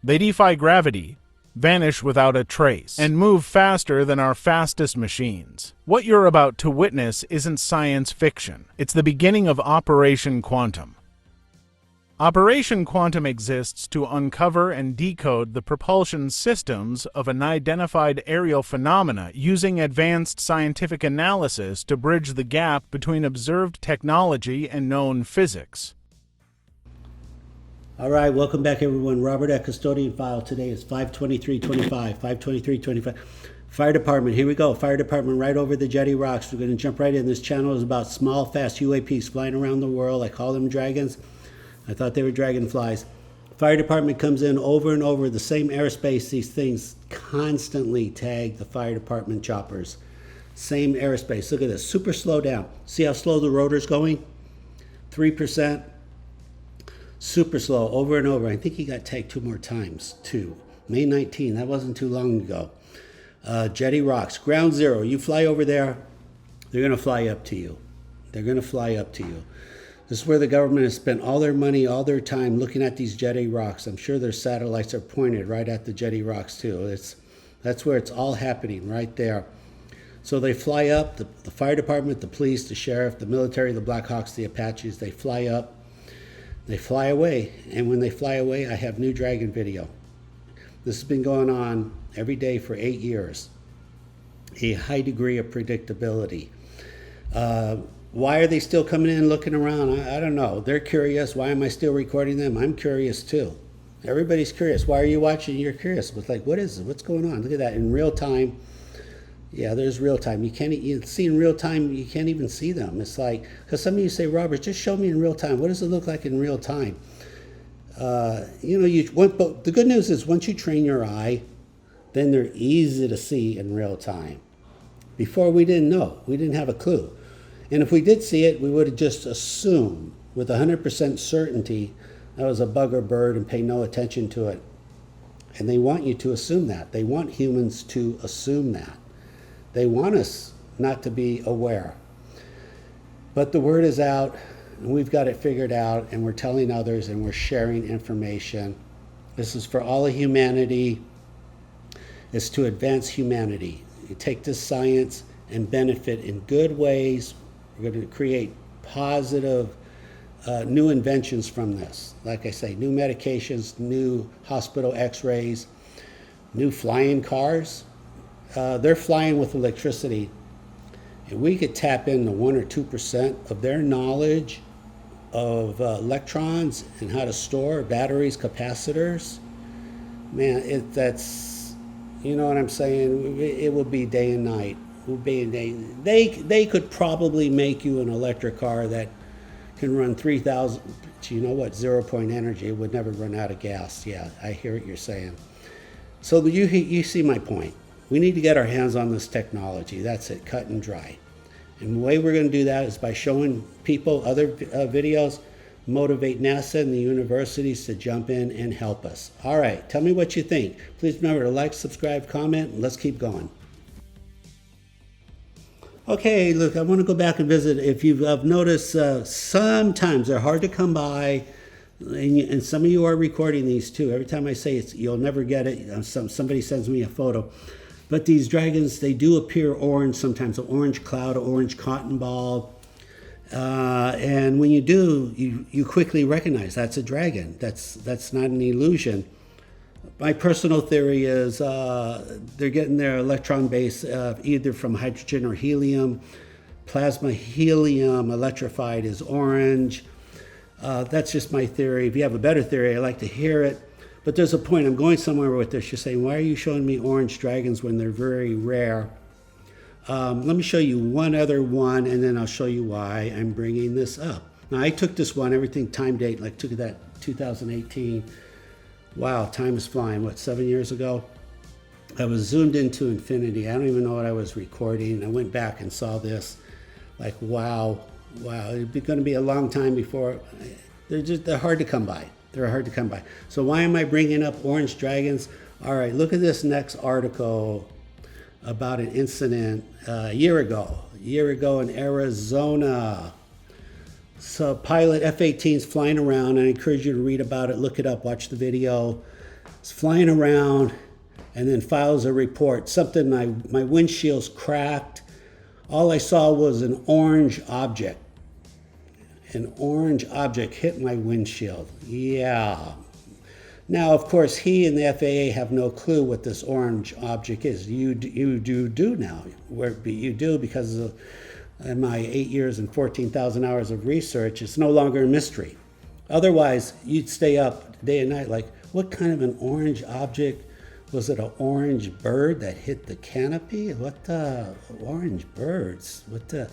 They defy gravity, vanish without a trace, and move faster than our fastest machines. What you're about to witness isn't science fiction. It's the beginning of Operation Quantum. Operation Quantum exists to uncover and decode the propulsion systems of unidentified aerial phenomena using advanced scientific analysis to bridge the gap between observed technology and known physics. All right, welcome back everyone. Robert at Custodian File. Today is 5/23/25, 5/23/25. Fire Department, here we go. Fire Department right over the Jetty Rocks. We're going to jump right in. This channel is about small, fast UAPs flying around the world. I call them dragons. I thought they were dragonflies. Fire Department comes in over and over the same airspace. These things constantly tag the Fire Department choppers. Same airspace. Look at this. Super slow down. See how slow the rotor's going? 3%. Super slow, over and over. I think he got tagged 2 more times, too. May 19, that wasn't too long ago. Jetty Rocks, ground zero. You fly over there, they're going to fly up to you. They're going to fly up to you. This is where the government has spent all their money, all their time looking at these Jetty Rocks. I'm sure their satellites are pointed right at the Jetty Rocks, too. That's where it's all happening, right there. So they fly up, the fire department, the police, the sheriff, the military, the Blackhawks, the Apaches, they fly up. They fly away, and when they fly away, I have new dragon video. This has been going on every day for 8 years. A high degree of predictability. Why are they still coming in looking around? I don't know. They're curious. Why am I still recording them? I'm curious too. Everybody's curious. Why are you watching? You're curious. It's like, what is it? What's going on? Look at that in real time. Yeah, there's real time. You see in real time, you can't even see them. It's like, because some of you say, Robert, just show me in real time. What does it look like in real time? But the good news is once you train your eye, then they're easy to see in real time. Before we didn't know. We didn't have a clue. And if we did see it, we would have just assumed with 100% certainty that was a bug or bird and pay no attention to it. And they want you to assume that. They want humans to assume that. They want us not to be aware. But the word is out, and we've got it figured out, and we're telling others, and we're sharing information. This is for all of humanity. It's to advance humanity. You take this science and benefit in good ways. We're going to create positive new inventions from this. Like I say, new medications, new hospital x-rays, new flying cars. They're flying with electricity, and we could tap into 1 or 2% of their knowledge of electrons and how to store batteries, capacitors. Man, that's, you know what I'm saying? It will be day and night. It will be they could probably make you an electric car that can run 3,000. You know what? 0-point energy. It would never run out of gas. Yeah, I hear what you're saying. So you see my point. We need to get our hands on this technology. That's it, cut and dry. And the way we're going to do that is by showing people other videos, motivate NASA and the universities to jump in and help us. All right, tell me what you think. Please remember to like, subscribe, comment, and let's keep going. Okay, look, I want to go back and visit. If you've noticed, sometimes they're hard to come by, and some of you are recording these too. Every time I say it, you'll never get it. Somebody sends me a photo. But these dragons, they do appear orange sometimes, an orange cloud, an orange cotton ball. And when you do, you quickly recognize that's a dragon. That's not an illusion. My personal theory is they're getting their electron base either from hydrogen or helium. Plasma helium electrified is orange. That's just my theory. If you have a better theory, I'd like to hear it. But there's a point. I'm going somewhere with this. You're saying, why are you showing me orange dragons when they're very rare? Let me show you one other one, and then I'll show you why I'm bringing this up. Now, I took this one, everything time date, like took that 2018. Wow, time is flying. What, 7 years ago? I was zoomed into infinity. I don't even know what I was recording. I went back and saw this. Like, wow. It's going to be a long time before. They're hard to come by. They're hard to come by. So why am I bringing up orange dragons? All right, look at this next article about an incident a year ago in Arizona. So pilot F-18s flying around. I encourage you to read about it, look it up, watch the video. It's flying around and then files a report. Something, my windshield's cracked. All I saw was an orange object. An orange object hit my windshield. Yeah. Now, of course, he and the FAA have no clue what this orange object is. You do now. You do because of in my 8 years and 14,000 hours of research. It's no longer a mystery. Otherwise, you'd stay up day and night like, what kind of an orange object? Was it an orange bird that hit the canopy? What the orange birds? What the?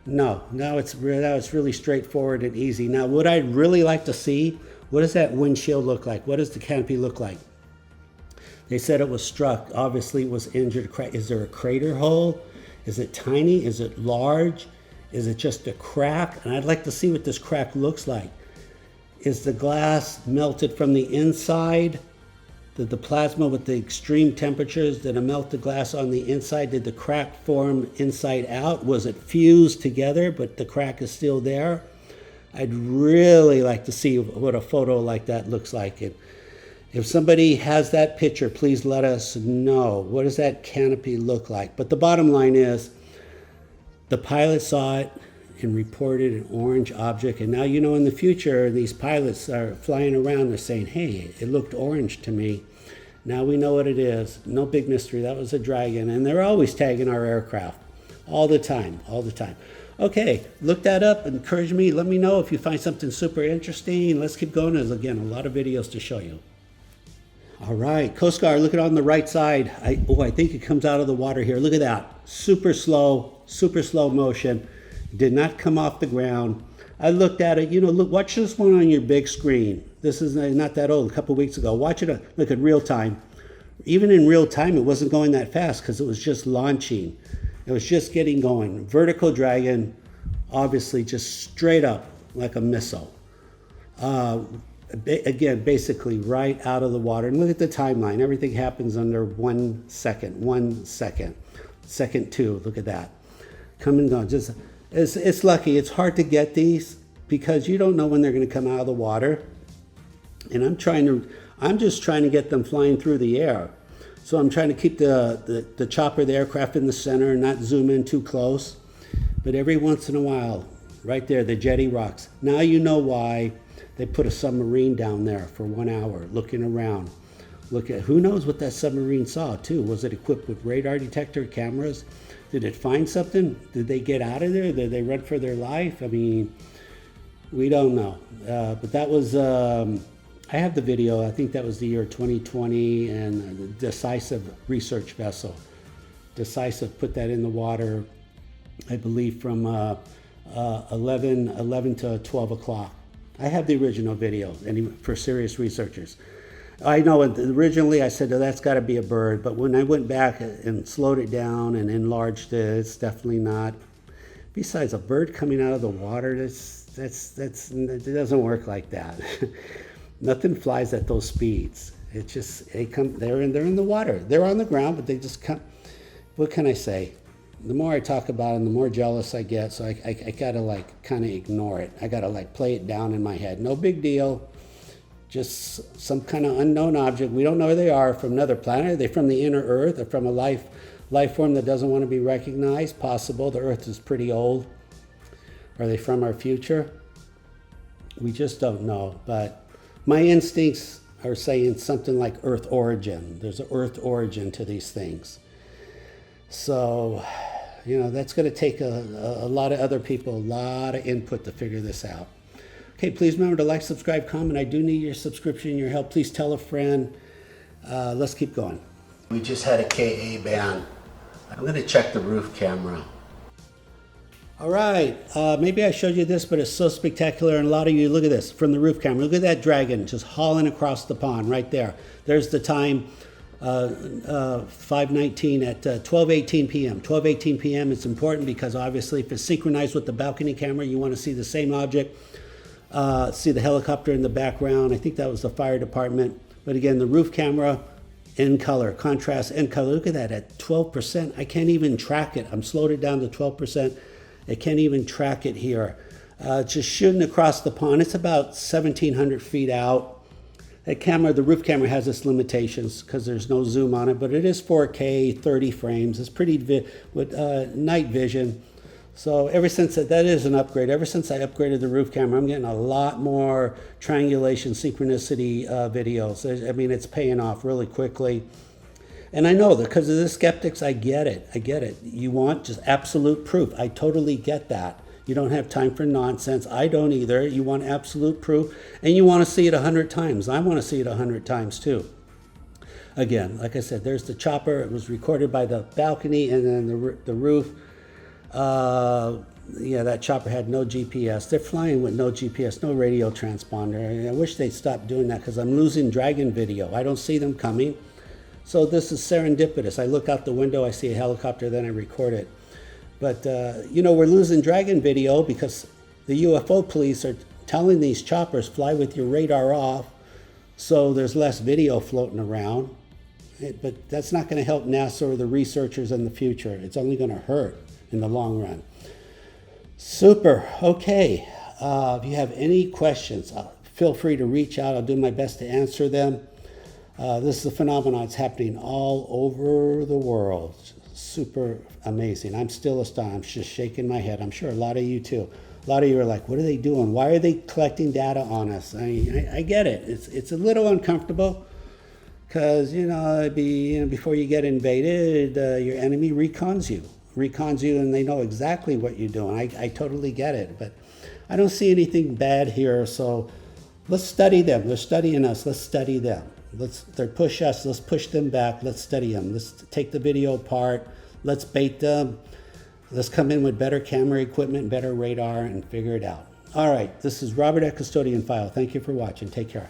No, now it's really straightforward and easy. Now, what I'd really like to see, what does that windshield look like? What does the canopy look like? They said it was struck. Obviously, it was injured. Is there a crater hole? Is it tiny? Is it large? Is it just a crack? And I'd like to see what this crack looks like. Is the glass melted from the inside? Did the plasma with the extreme temperatures, did it melt the glass on the inside? Did the crack form inside out? Was it fused together, but the crack is still there? I'd really like to see what a photo like that looks like. If somebody has that picture, please let us know. What does that canopy look like? But the bottom line is, the pilot saw it and reported an orange object. And now, you know, in the future, these pilots are flying around, they're saying, hey, it looked orange to me. Now we know what it is. No big mystery. That was a dragon. And they're always tagging our aircraft. All the time. All the time. Okay, look that up. Encourage me. Let me know if you find something super interesting. Let's keep going. There's, again, a lot of videos to show you. All right, Coast Guard, look at it on the right side. I think it comes out of the water here. Look at that. Super slow motion. Did not come off the ground. I looked at it, you know, look, watch this one on your big screen. This is not that old, a couple of weeks ago. Watch it, look at real time. Even in real time, it wasn't going that fast because it was just launching. It was just getting going. Vertical dragon, obviously just straight up like a missile. Again, basically right out of the water. And look at the timeline. Everything happens under 1 second, 1 second. Second two, look at that. Come and go. Just, it's lucky. It's hard to get these because you don't know when they're going to come out of the water. And I'm just trying to get them flying through the air. So I'm trying to keep the chopper, the aircraft in the center and not zoom in too close. But every once in a while, right there, the jetty rocks. Now you know why they put a submarine down there for 1 hour looking around. Look at, who knows what that submarine saw too. Was it equipped with radar detector cameras? Did it find something? Did they get out of there? Did they run for their life? I mean, we don't know. But that was, I have the video. I think that was the year 2020, and the Decisive research vessel. Decisive put that in the water, I believe from 11 to 12 o'clock. I have the original video for serious researchers. I know originally I said, oh, that's got to be a bird, but when I went back and slowed it down and enlarged it, it's definitely not. Besides, a bird coming out of the water, it doesn't work like that. Nothing flies at those speeds. It just, they're in the water. They're on the ground, but they just come. What can I say? The more I talk about it, the more jealous I get. So I gotta like kind of ignore it. I gotta like play it down in my head. No big deal. Just some kind of unknown object. We don't know where they are, from another planet. Are they from the inner Earth, or from a life form that doesn't want to be recognized? Possible. The Earth is pretty old. Are they from our future? We just don't know. But my instincts are saying something like Earth origin. There's an Earth origin to these things. So, you know, that's going to take a lot of other people, a lot of input to figure this out. Okay, please remember to like, subscribe, comment. I do need your subscription, your help. Please tell a friend. Let's keep going. We just had a KA ban. I'm going to check the roof camera. All right, maybe I showed you this, but it's so spectacular. And a lot of you, look at this from the roof camera. Look at that dragon just hauling across the pond right there. There's the time. 5:19 at 12:18 p.m. 12:18 p.m. It's important because obviously if it's synchronized with the balcony camera, you want to see the same object. See the helicopter in the background. I think that was the fire department. But again, the roof camera in color, contrast in color. Look at that at 12%. I can't even track it. I'm slowed it down to 12%. I can't even track it here. Just shooting across the pond. It's about 1,700 feet out. That camera, the roof camera, has its limitations because there's no zoom on it, but it is 4K, 30 frames. It's pretty with night vision. So ever since that is an upgrade. Ever since I upgraded the roof camera, I'm getting a lot more triangulation synchronicity videos. I mean, it's paying off really quickly. And I know that because of the skeptics, I get it. I get it. You want just absolute proof. I totally get that. You don't have time for nonsense. I don't either. You want absolute proof, and you want to see it 100 times. I want to see it 100 times too. Again, like I said, there's the chopper. It was recorded by the balcony and then the roof. Yeah, that chopper had no GPS. They're flying with no GPS, no radio transponder. I wish they'd stop doing that because I'm losing Dragon video. I don't see them coming. So this is serendipitous. I look out the window, I see a helicopter, then I record it. But, you know, we're losing Dragon video because the UFO police are telling these choppers, fly with your radar off, so there's less video floating around. But that's not going to help NASA or the researchers in the future. It's only going to hurt in the long run. Super. Okay. If you have any questions, feel free to reach out. I'll do my best to answer them. This is a phenomenon that's happening all over the world. Super amazing. I'm still astonished. I'm just shaking my head. I'm sure a lot of you too. A lot of you are like, what are they doing? Why are they collecting data on us? I get it. It's a little uncomfortable because, before you get invaded, your enemy recons you, and they know exactly what you're doing. I totally get it, but I don't see anything bad here. So let's study them. They're studying us. Let's study them. They push us. Let's push them back. Let's study them. Let's take the video apart. Let's bait them. Let's come in with better camera equipment, better radar, and figure it out. All right. This is Robert at Custodian File. Thank you for watching. Take care.